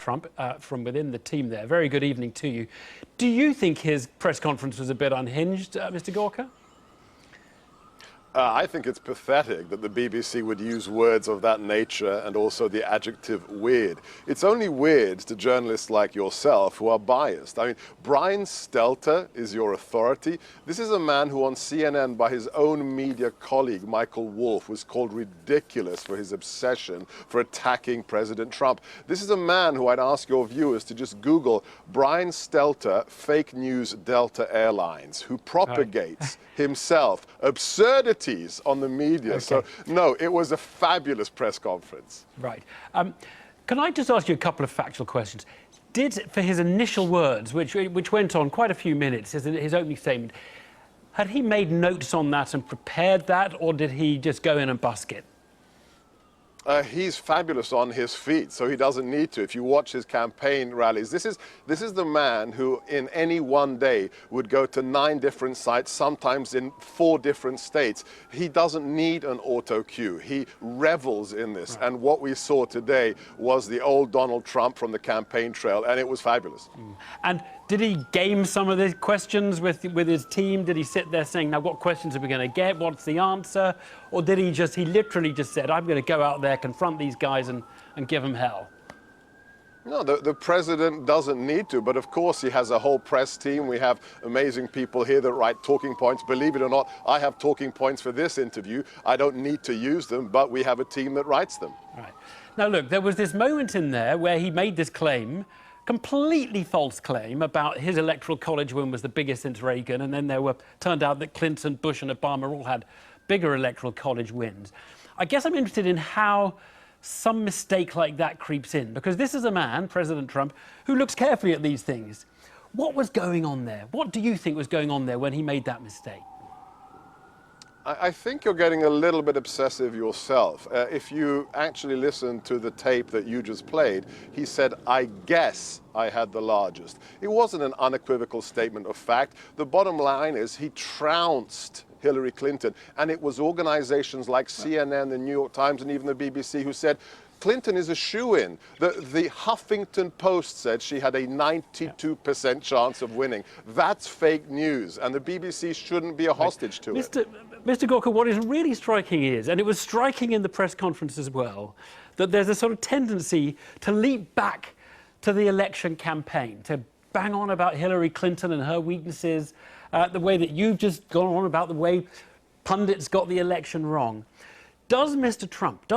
Trump from within the team there. Very good evening to you. Do you think his press conference was a bit unhinged, Mr. Gorka? I think it's pathetic that the BBC would use words of that nature and also the adjective weird. It's only weird to journalists like yourself who are biased. I mean, Brian Stelter is your authority. This is a man who on CNN by his own media colleague, Michael Wolff, was called ridiculous for his obsession for attacking President Trump. This is a man who I'd ask your viewers to just Google Brian Stelter, fake news Delta Airlines, who propagates himself absurdity on the media. Okay. So, no, it was a fabulous press conference. Right. Can I just ask you a couple of factual questions? For his initial words, which went on quite a few minutes, his opening statement, had he made notes on that and prepared that, or did he just go in and busk it? He's fabulous on his feet, so he doesn't need to. If you watch his campaign rallies, this is the man who in any one day would go to 9 different sites, sometimes in 4 different states. He doesn't need an auto cue. He revels in this. Right. And what we saw today was the old Donald Trump from the campaign trail, and it was fabulous. And did he game some of the questions with his team? Did he sit there saying, now what questions are we going to get? What's the answer? Or did he literally just said, I'm going to go out there, confront these guys and give them hell? No, the president doesn't need to, but of course he has a whole press team. We have amazing people here that write talking points. Believe it or not, I have talking points for this interview. I don't need to use them, but we have a team that writes them. Right. Now, look, there was this moment in there where he made this claim, completely false claim about his electoral college win was the biggest since Reagan, and then turned out that Clinton, Bush and Obama all had bigger electoral college wins. I guess I'm interested in how some mistake like that creeps in, because this is a man, President Trump, who looks carefully at these things. What was going on there? What do you think was going on there when he made that mistake? I think you're getting a little bit obsessive yourself. If you actually listen to the tape that you just played, he said, I guess I had the largest. It wasn't an unequivocal statement of fact. The bottom line is he trounced Hillary Clinton. And it was organizations like CNN, the New York Times, and even the BBC who said, Clinton is a shoo-in. The Huffington Post said she had a 92% chance of winning. That's fake news, and the BBC shouldn't be a hostage to it. Mr. Gorka, what is really striking is, and it was striking in the press conference as well, that there's a sort of tendency to leap back to the election campaign, to bang on about Hillary Clinton and her weaknesses, the way that you've just gone on about the way pundits got the election wrong. Does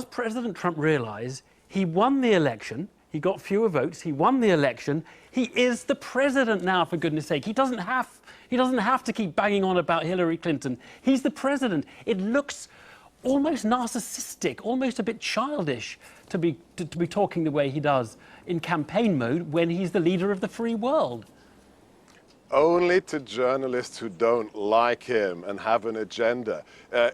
President Trump realize he won the election, he got fewer votes, he won the election, he is the president now, for goodness sake. He doesn't have to keep banging on about Hillary Clinton. He's the president. It looks almost narcissistic, almost a bit childish to be talking the way he does in campaign mode when he's the leader of the free world. Only to journalists who don't like him and have an agenda.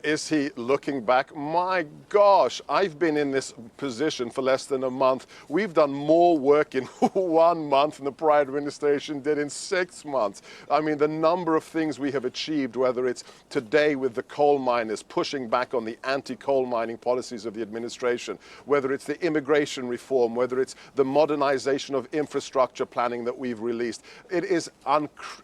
Is he looking back? My gosh, I've been in this position for less than a month. We've done more work in 1 month than the prior administration did in 6 months. I mean, the number of things we have achieved, whether it's today with the coal miners pushing back on the anti-coal mining policies of the administration, whether it's the immigration reform, whether it's the modernization of infrastructure planning that we've released. It is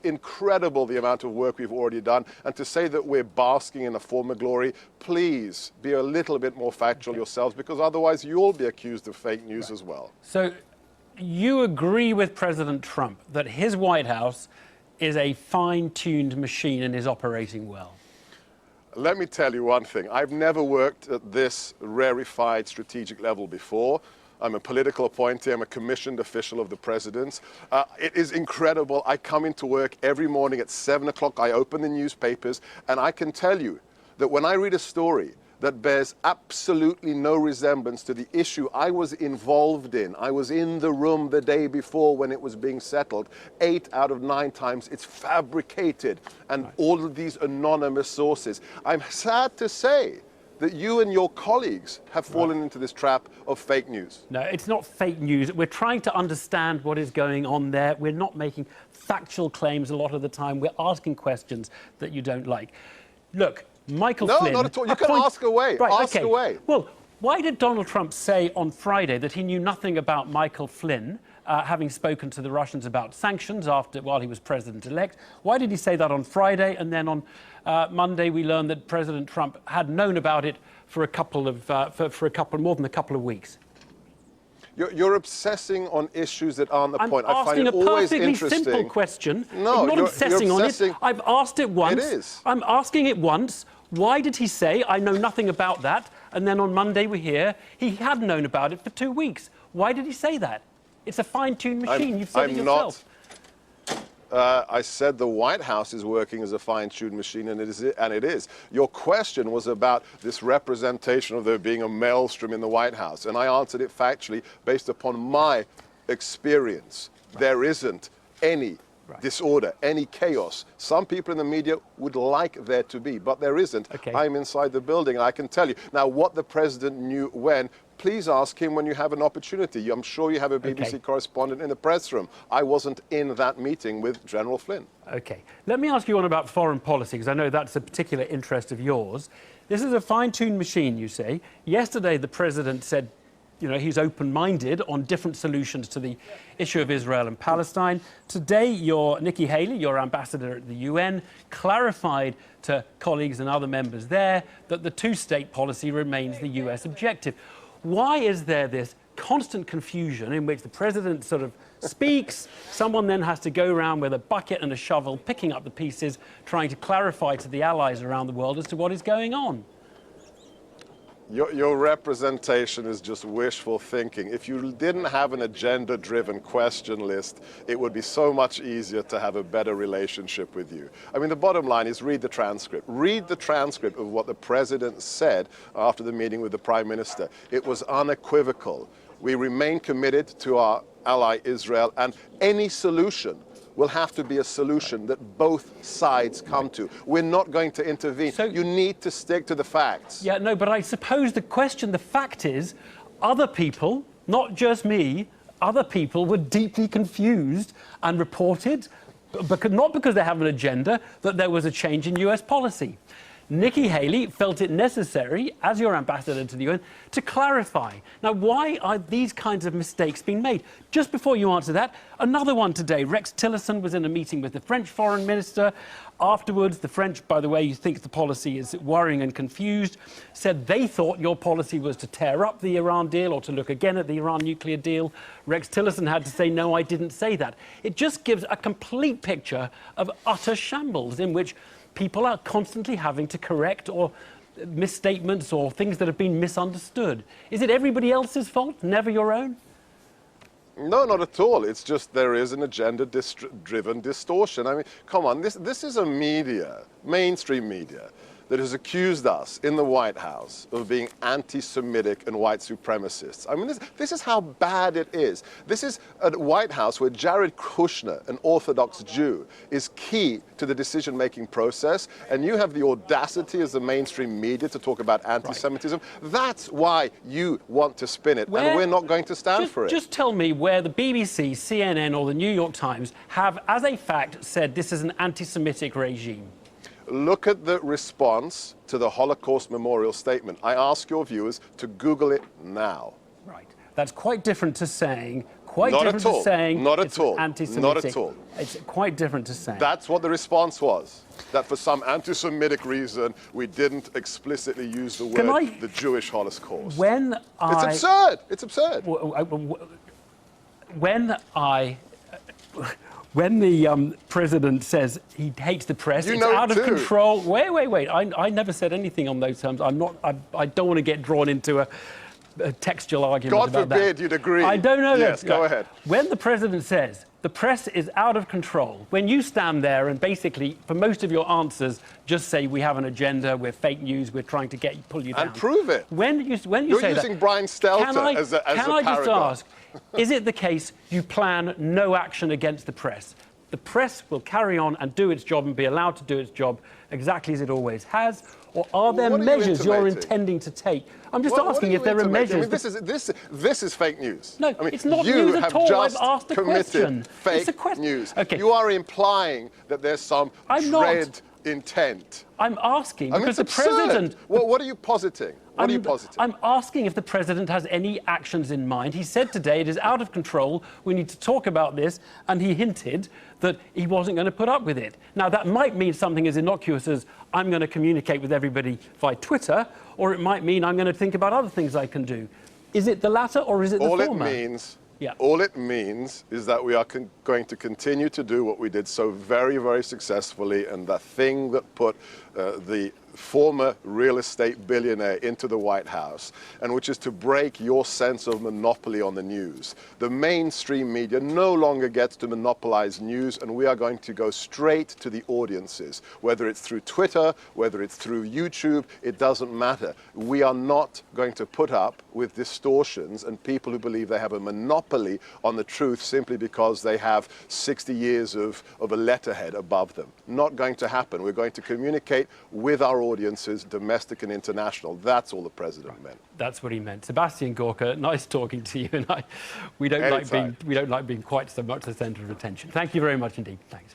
incredible the amount of work we've already done, and to say that we're basking in a former glory, please be a little bit more factual yourselves, because otherwise you'll be accused of fake news as well. So you agree with President Trump that his White House is a fine-tuned machine and is operating well? Let me tell you one thing. I've never worked at this rarefied strategic level before. I'm a political appointee. I'm a commissioned official of the president's. It is incredible. I come into work every morning at 7 o'clock. I open the newspapers, and I can tell you that when I read a story that bears absolutely no resemblance to the issue I was involved in, I was in the room the day before when it was being settled, 8 out of 9 times it's fabricated, and all of these anonymous sources. I'm sad to say that you and your colleagues have fallen into this trap of fake news. No, it's not fake news. We're trying to understand what is going on there. We're not making factual claims a lot of the time. We're asking questions that you don't like. Look, Michael Flynn... No, not at all. You can ask away. Right, ask away. Well, why did Donald Trump say on Friday that he knew nothing about Michael Flynn having spoken to the Russians about sanctions while he was president-elect. Why did he say that on Friday? And then on Monday, we learned that President Trump had known about it for more than a couple of weeks. You're obsessing on issues that aren't the point. I find I'm it asking a always perfectly interesting. simple question. No, I'm not you're obsessing on it. I've asked it once. It is. I'm asking it once. Why did he say, I know nothing about that? And then on Monday we hear he had known about it for 2 weeks. Why did he say that? It's a fine-tuned machine. You've said it yourself. I said the White House is working as a fine-tuned machine, and it is. Your question was about this representation of there being a maelstrom in the White House, and I answered it factually based upon my experience. Right. There isn't any disorder, any chaos. Some people in the media would like there to be, but there isn't. Okay. I'm inside the building, and I can tell you. Now, what the president knew when, please ask him when you have an opportunity. I'm sure you have a BBC correspondent in the press room. I wasn't in that meeting with General Flynn. Okay. Let me ask you one about foreign policy, because I know that's a particular interest of yours. This is a fine-tuned machine, you say. Yesterday, the president said, you know, he's open-minded on different solutions to the issue of Israel and Palestine. Today, Nikki Haley, your ambassador at the UN, clarified to colleagues and other members there that the two-state policy remains the US objective. Why is there this constant confusion in which the president sort of speaks, someone then has to go around with a bucket and a shovel, picking up the pieces, trying to clarify to the allies around the world as to what is going on? Your representation is just wishful thinking. If you didn't have an agenda-driven question list, it would be so much easier to have a better relationship with you. I mean, the bottom line is read the transcript. Read the transcript of what the president said after the meeting with the prime minister. It was unequivocal. We remain committed to our ally Israel, and any solution will have to be a solution that both sides come to. We're not going to intervene. So you need to stick to the facts. Yeah, no, but I suppose the fact is, other people, not just me, other people were deeply confused and reported, not because they have an agenda, that there was a change in US policy. Nikki Haley felt it necessary, as your ambassador to the UN, to clarify. Now, why are these kinds of mistakes being made? Just before you answer that, another one today. Rex Tillerson was in a meeting with the French foreign minister. Afterwards, the French, by the way, you think the policy is worrying and confused, said they thought your policy was to tear up the Iran deal or to look again at the Iran nuclear deal. Rex Tillerson had to say, no, I didn't say that. It just gives a complete picture of utter shambles in which people are constantly having to correct or misstatements or things that have been misunderstood. Is it everybody else's fault, never your own? No, not at all. It's just there is an agenda-driven distortion. I mean, come on, this is a media, mainstream media, that has accused us in the White House of being anti-Semitic and white supremacists. I mean, this is how bad it is. This is a White House where Jared Kushner, an Orthodox Jew, is key to the decision-making process, and you have the audacity as the mainstream media to talk about anti-Semitism. Right. That's why you want to spin it, and we're not going to stand for it. Just tell me where the BBC, CNN, or the New York Times have, as a fact, said this is an anti-Semitic regime. Look at the response to the Holocaust Memorial Statement. I ask your viewers to Google it now. Right. That's quite different to saying, anti-Semitic. Not at all. It's quite different to saying. That's what the response was. That for some anti-Semitic reason, we didn't explicitly use the word the Jewish Holocaust. It's absurd. It's absurd. When the president says he hates the press, it's out of control. Wait. I never said anything on those terms. I don't want to get drawn into a textual argument about that. God forbid you'd agree. I don't know. Yes, go ahead. When the president says the press is out of control, when you stand there and basically, for most of your answers, just say we have an agenda, we're fake news, we're trying to pull you down. And prove it. When you You're say using that, Brian Stelter as a Can I just paragraph. ask, is it the case you plan no action against the press? The press will carry on and do its job and be allowed to do its job exactly as it always has? Or are there measures you're intending to take? I'm just asking if there are measures. I mean, this is fake news. No, I mean, it's not news at all. I've asked the question. Fake news. Okay. You are implying that there's some dread intent? I'm asking I mean, because it's the absurd. president. What are you positing? What are you positing? I'm asking if the president has any actions in mind. He said today it is out of control. We need to talk about this, and he hinted that he wasn't going to put up with it. Now that might mean something as innocuous as I'm going to communicate with everybody via Twitter, or it might mean I'm going to think about other things I can do. Is it the latter or is it the former? All it means is that we are going to continue to do what we did so very, very successfully, and the thing that put the former real estate billionaire into the White House, and which is to break your sense of monopoly on the news. The mainstream media no longer gets to monopolize news, and we are going to go straight to the audiences, whether it's through Twitter, whether it's through YouTube, it doesn't matter. We are not going to put up with distortions and people who believe they have a monopoly on the truth simply because they have 60 years of a letterhead above them. Not going to happen. We're going to communicate with our audiences, domestic and international. That's all the president meant. That's what he meant. Sebastian Gorka, nice talking to you. And we don't like being quite so much the centre of attention. Thank you very much indeed. Thanks.